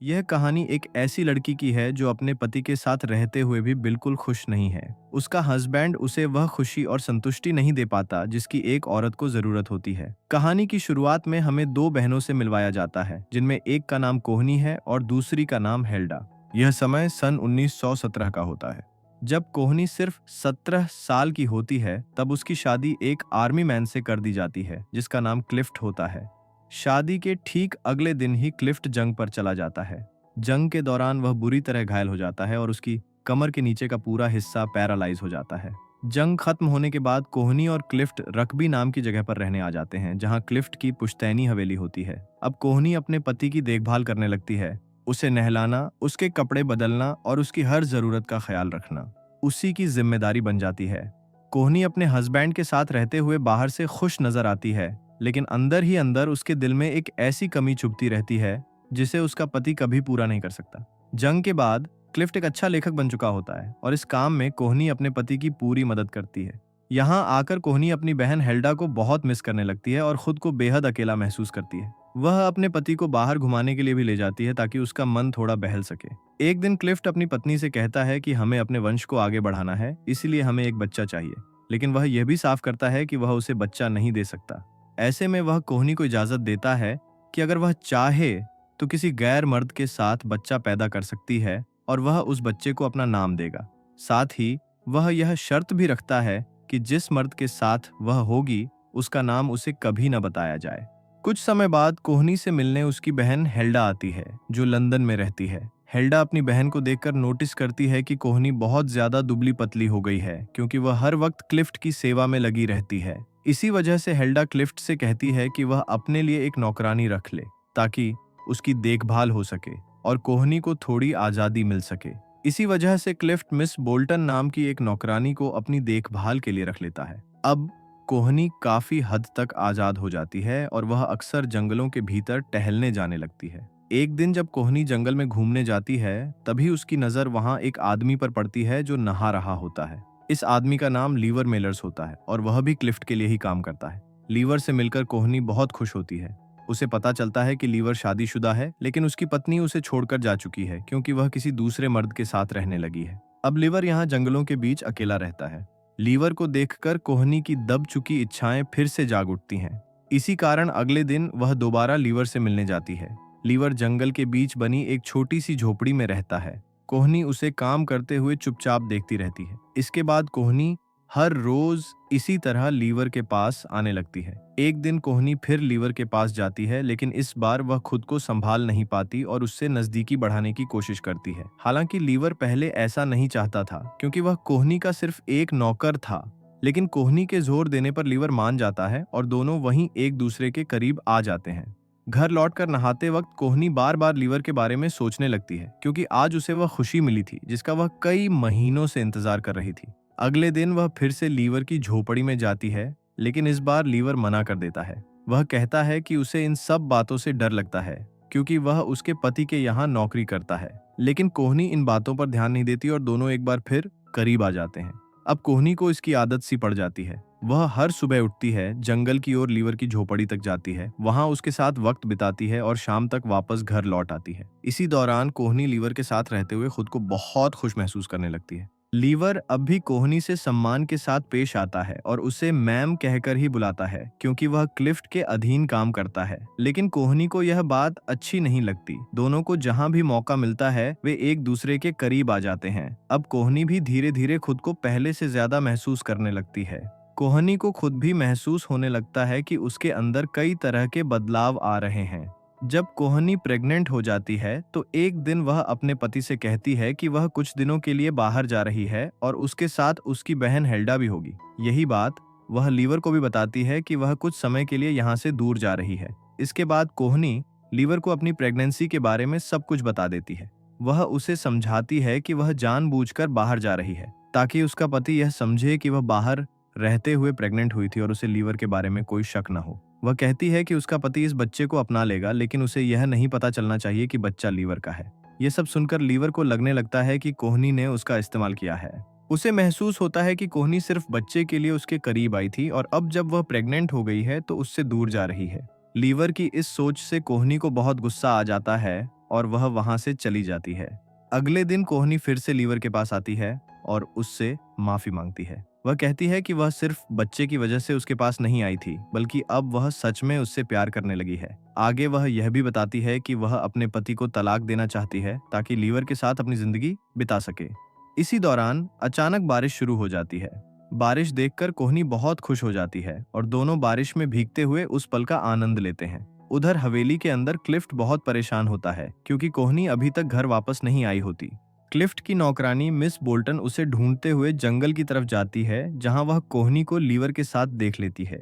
यह कहानी एक ऐसी लड़की की है जो अपने पति के साथ रहते हुए भी बिल्कुल खुश नहीं है। उसका हस्बैंड उसे वह खुशी और संतुष्टि नहीं दे पाता जिसकी एक औरत को जरूरत होती है। कहानी की शुरुआत में हमें दो बहनों से मिलवाया जाता है, जिनमें एक का नाम कोहनी है और दूसरी का नाम हेल्डा। यह समय सन 1917 का होता है। जब कोहनी सिर्फ 17 साल की होती है, तब उसकी शादी एक आर्मी मैन से कर दी जाती है जिसका नाम क्लिफ्ट होता है। शादी के ठीक अगले दिन ही क्लिफ्ट जंग पर चला जाता है। जंग के दौरान वह बुरी तरह घायल हो जाता है और उसकी कमर के नीचे का पूरा हिस्सा पैरालाइज हो जाता है। जंग खत्म होने के बाद कोहनी और क्लिफ्ट रकबी नाम की जगह पर रहने आ जाते हैं, जहां क्लिफ्ट की पुश्तैनी हवेली होती है। अब कोहनी अपने पति की देखभाल करने लगती है। उसे नहलाना, उसके कपड़े बदलना और उसकी हर जरूरत का ख्याल रखना उसी की जिम्मेदारी बन जाती है। कोहनी अपने हस्बैंड के साथ रहते हुए बाहर से खुश नजर आती है, लेकिन अंदर ही अंदर उसके दिल में एक ऐसी कमी छुपती रहती है जिसे उसका पति कभी पूरा नहीं कर सकता। जंग के बाद क्लिफ्ट एक अच्छा लेखक बन चुका होता है और इस काम में कोहनी अपने पति की पूरी मदद करती है। यहाँ आकर कोहनी अपनी बहन हेल्डा को बहुत मिस करने लगती है और खुद को बेहद अकेला महसूस करती है। वह अपने पति को बाहर घुमाने के लिए भी ले जाती है ताकि उसका मन थोड़ा बहल सके। एक दिन क्लिफ्ट अपनी पत्नी से कहता है कि हमें अपने वंश को आगे बढ़ाना है, इसीलिए हमें एक बच्चा चाहिए, लेकिन वह यह भी साफ करता है कि वह उसे बच्चा नहीं दे सकता। ऐसे में वह कोहनी को इजाजत देता है कि अगर वह चाहे तो किसी गैर मर्द के साथ बच्चा पैदा कर सकती है और वह उस बच्चे को अपना नाम देगा। साथ ही वह यह शर्त भी रखता है कि जिस मर्द के साथ वह होगी उसका नाम उसे कभी न बताया जाए। कुछ समय बाद कोहनी से मिलने उसकी बहन हेल्डा आती है, जो लंदन में रहती है। हेल्डा अपनी बहन को देखकर नोटिस करती है कि कोहनी बहुत ज्यादा दुबली पतली हो गई है, क्योंकि वह हर वक्त क्लिफ्ट की सेवा में लगी रहती है। इसी वजह से हेल्डा क्लिफ्ट से कहती है कि वह अपने लिए एक नौकरानी रख ले, ताकि उसकी देखभाल हो सके और कोहनी को थोड़ी आजादी मिल सके। इसी वजह से क्लिफ्ट मिस बोल्टन नाम की एक नौकरानी को अपनी देखभाल के लिए रख लेता है। अब कोहनी काफी हद तक आजाद हो जाती है और वह अक्सर जंगलों के भीतर टहलने जाने लगती है। एक दिन जब कोहनी जंगल में घूमने जाती है, तभी उसकी नजर वहां एक आदमी पर पड़ती है जो नहा रहा होता है। इस आदमी का नाम लीवर मेलर्स होता है और वह भी क्लिफ्ट के लिए ही काम करता है। लीवर से मिलकर कोहनी बहुत खुश होती है। उसे पता चलता है कि लीवर शादीशुदा है, लेकिन उसकी पत्नी उसे छोड़कर जा चुकी है क्योंकि वह किसी दूसरे मर्द के साथ रहने लगी है। अब लीवर यहाँ जंगलों के बीच अकेला रहता है। लीवर को देखकर कोहनी की दब चुकी इच्छाएं फिर से जाग उठती हैं। इसी कारण अगले दिन वह दोबारा लीवर से मिलने जाती है। लीवर जंगल के बीच बनी एक छोटी सी झोपड़ी में रहता है। कोहनी उसे काम करते हुए चुपचाप देखती रहती है। इसके बाद कोहनी हर रोज इसी तरह लीवर के पास आने लगती है। एक दिन कोहनी फिर लीवर के पास जाती है, लेकिन इस बार वह खुद को संभाल नहीं पाती और उससे नजदीकी बढ़ाने की कोशिश करती है। हालांकि लीवर पहले ऐसा नहीं चाहता था, क्योंकि वह कोहनी का सिर्फ एक नौकर था, लेकिन कोहनी के जोर देने पर लीवर मान जाता है और दोनों वहीं एक दूसरे के करीब आ जाते हैं। घर लौटकर नहाते वक्त कोहनी बार बार लीवर के बारे में सोचने लगती है, क्योंकि आज उसे वह खुशी मिली थी जिसका वह कई महीनों से इंतजार कर रही थी। अगले दिन वह फिर से लीवर की झोपड़ी में जाती है, लेकिन इस बार लीवर मना कर देता है। वह कहता है कि उसे इन सब बातों से डर लगता है, क्योंकि वह उसके पति के यहाँ नौकरी करता है। लेकिन कोहनी इन बातों पर ध्यान नहीं देती और दोनों एक बार फिर करीब आ जाते हैं। अब कोहनी को इसकी आदत सी पड़ जाती है। वह हर सुबह उठती है, जंगल की ओर लीवर की झोपड़ी तक जाती है, वहां उसके साथ वक्त बिताती है और शाम तक वापस घर लौट आती है। इसी दौरान कोहनी लीवर के साथ रहते हुए खुद को बहुत खुश महसूस करने लगती है। लीवर अब भी कोहनी से सम्मान के साथ पेश आता है और उसे मैम कहकर ही बुलाता है, क्योंकि वह क्लिफ्ट के अधीन काम करता है। लेकिन कोहनी को यह बात अच्छी नहीं लगती। दोनों को जहां भी मौका मिलता है वे एक दूसरे के करीब आ जाते हैं। अब कोहनी भी धीरे धीरे खुद को पहले से ज्यादा महसूस करने लगती है। कोहनी को खुद भी महसूस होने लगता है कि उसके अंदर कई तरह के बदलाव आ रहे हैं। जब कोहनी प्रेग्नेंट हो जाती है तो एक दिन वह अपने पति से कहती है कि वह कुछ दिनों के लिए बाहर जा रही है और उसके साथ उसकी बहन हेल्डा भी होगी। यही बात वह लीवर को भी बताती है कि वह कुछ समय के लिए यहाँ से दूर जा रही है। इसके बाद कोहनी लीवर को अपनी प्रेगनेंसी के बारे में सब कुछ बता देती है। वह उसे समझाती है कि वह जानबूझकर बाहर जा रही है, ताकि उसका पति यह समझे कि वह बाहर रहते हुए प्रेग्नेंट हुई थी और उसे लीवर के बारे में कोई शक न हो। वह कहती है कि उसका पति इस बच्चे को अपना लेगा, लेकिन उसे यह नहीं पता चलना चाहिए कि बच्चा लीवर का है। यह सब सुनकर लीवर को लगने लगता है कि कोहनी ने उसका इस्तेमाल किया है। उसे महसूस होता है कि कोहनी सिर्फ बच्चे के लिए उसके करीब आई थी और अब जब वह प्रेग्नेंट हो गई है तो उससे दूर जा रही है। लीवर की इस सोच से कोहनी को बहुत गुस्सा आ जाता है और वह वहां से चली जाती है। अगले दिन कोहनी फिर से लीवर के पास आती है और उससे माफी मांगती है। वह कहती है कि वह सिर्फ बच्चे की वजह से उसके पास नहीं आई थी, बल्कि अब वह सच में उससे प्यार करने लगी है। आगे वह यह भी बताती है कि वह अपने पति को तलाक देना चाहती है ताकि लीवर के साथ अपनी जिंदगी बिता सके। इसी दौरान अचानक बारिश शुरू हो जाती है। बारिश देखकर कोहनी बहुत खुश हो जाती है और दोनों बारिश में भीगते हुए उस पल का आनंद लेते हैं। उधर हवेली के अंदर क्लिफ्ट बहुत परेशान होता है क्योंकि कोहनी अभी तक घर वापस नहीं आई होती। क्लिफ्ट की नौकरानी मिस बोल्टन उसे ढूंढते हुए जंगल की तरफ जाती है, जहां वह कोहनी को लीवर के साथ देख लेती है।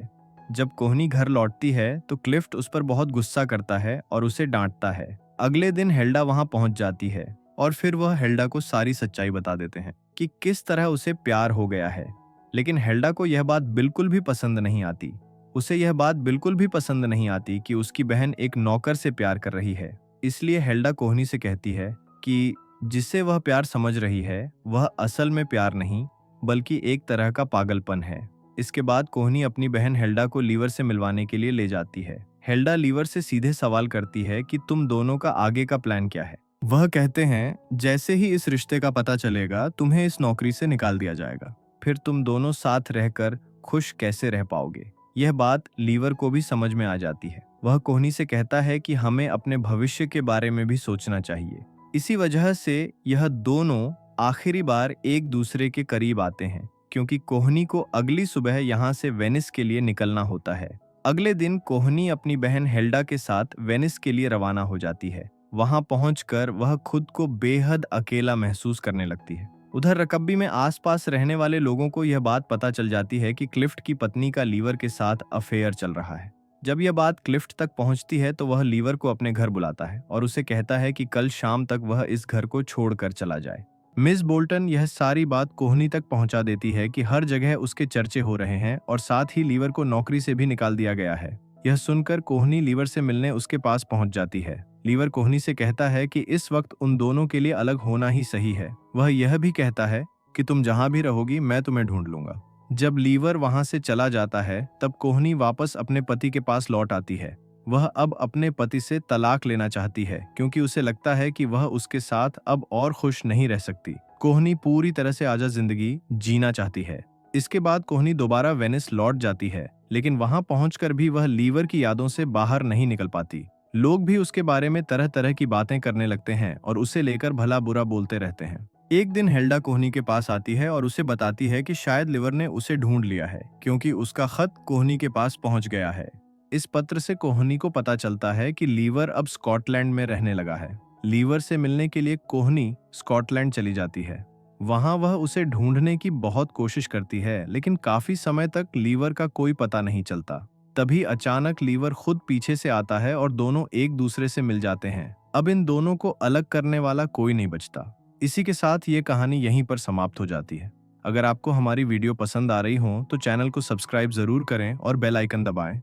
जब कोहनी घर लौटती है तो क्लिफ्ट उस पर बहुत गुस्सा करता है और उसे डांटता है। अगले दिन हेल्डा वहां पहुंच जाती है और फिर वह हेल्डा को सारी सच्चाई बता देते हैं कि किस तरह उसे प्यार हो गया है। लेकिन हेल्डा को यह बात बिल्कुल भी पसंद नहीं आती। उसे यह बात बिल्कुल भी पसंद नहीं आती कि उसकी बहन एक नौकर से प्यार कर रही है। इसलिए हेल्डा कोहनी से कहती है कि जिससे वह प्यार समझ रही है वह असल में प्यार नहीं, बल्कि एक तरह का पागलपन है। इसके बाद कोहनी अपनी बहन हेल्डा को लीवर से मिलवाने के लिए ले जाती है। हेल्डा लीवर से सीधे सवाल करती है कि तुम दोनों का आगे का प्लान क्या है। वह कहते हैं, जैसे ही इस रिश्ते का पता चलेगा तुम्हें इस नौकरी से निकाल दिया जाएगा। फिर तुम दोनों साथ रहकर खुश कैसे रह पाओगे। यह बात लीवर को भी समझ में आ जाती है। वह कोहनी से कहता है कि हमें अपने भविष्य के बारे में भी सोचना चाहिए। इसी वजह से यह दोनों आखिरी बार एक दूसरे के करीब आते हैं, क्योंकि कोहनी को अगली सुबह यहाँ से वेनिस के लिए निकलना होता है। अगले दिन कोहनी अपनी बहन हेल्डा के साथ वेनिस के लिए रवाना हो जाती है। वहां पहुंचकर वह खुद को बेहद अकेला महसूस करने लगती है। उधर रकब्बी में आसपास रहने वाले लोगों को यह बात पता चल जाती है कि क्लिफ्ट की पत्नी का लीवर के साथ अफेयर चल रहा है। जब यह बात क्लिफ्ट तक पहुंचती है तो वह लीवर को अपने घर बुलाता है और उसे कहता है कि कल शाम तक वह इस घर को छोड़कर चला जाए। मिस बोल्टन यह सारी बात कोहनी तक पहुंचा देती है कि हर जगह उसके चर्चे हो रहे हैं और साथ ही लीवर को नौकरी से भी निकाल दिया गया है। यह सुनकर कोहनी लीवर से मिलने उसके पास पहुंच जाती है। लीवर कोहनी से कहता है कि इस वक्त उन दोनों के लिए अलग होना ही सही है। वह यह भी कहता है कि तुम जहां भी रहोगी मैं तुम्हें ढूंढ लूंगा। जब लीवर वहां से चला जाता है तब कोहनी वापस अपने पति के पास लौट आती है। वह अब अपने पति से तलाक लेना चाहती है क्योंकि उसे लगता है कि वह उसके साथ अब और खुश नहीं रह सकती। कोहनी पूरी तरह से आजाद जिंदगी जीना चाहती है। इसके बाद कोहनी दोबारा वेनिस लौट जाती है, लेकिन वहां पहुंचकर भी वह लीवर की यादों से बाहर नहीं निकल पाती। लोग भी उसके बारे में तरह तरह की बातें करने लगते हैं और उसे लेकर भला बुरा बोलते रहते हैं। एक दिन हेल्डा कोहनी के पास आती है और उसे बताती है कि शायद लिवर ने उसे ढूंढ लिया है क्योंकि उसका खत कोहनी के पास पहुंच गया है। इस पत्र से कोहनी को पता चलता है कि लीवर अब स्कॉटलैंड में रहने लगा है। लीवर से मिलने के लिए कोहनी स्कॉटलैंड चली जाती है। वहां वह उसे ढूंढने की बहुत कोशिश करती है, लेकिन काफी समय तक लीवर का कोई पता नहीं चलता। तभी अचानक लीवर खुद पीछे से आता है और दोनों एक दूसरे से मिल जाते हैं। अब इन दोनों को अलग करने वाला कोई नहीं बचता। इसी के साथ ये कहानी यहीं पर समाप्त हो जाती है। अगर आपको हमारी वीडियो पसंद आ रही हो तो चैनल को सब्सक्राइब जरूर करें और बेल आइकन दबाएं।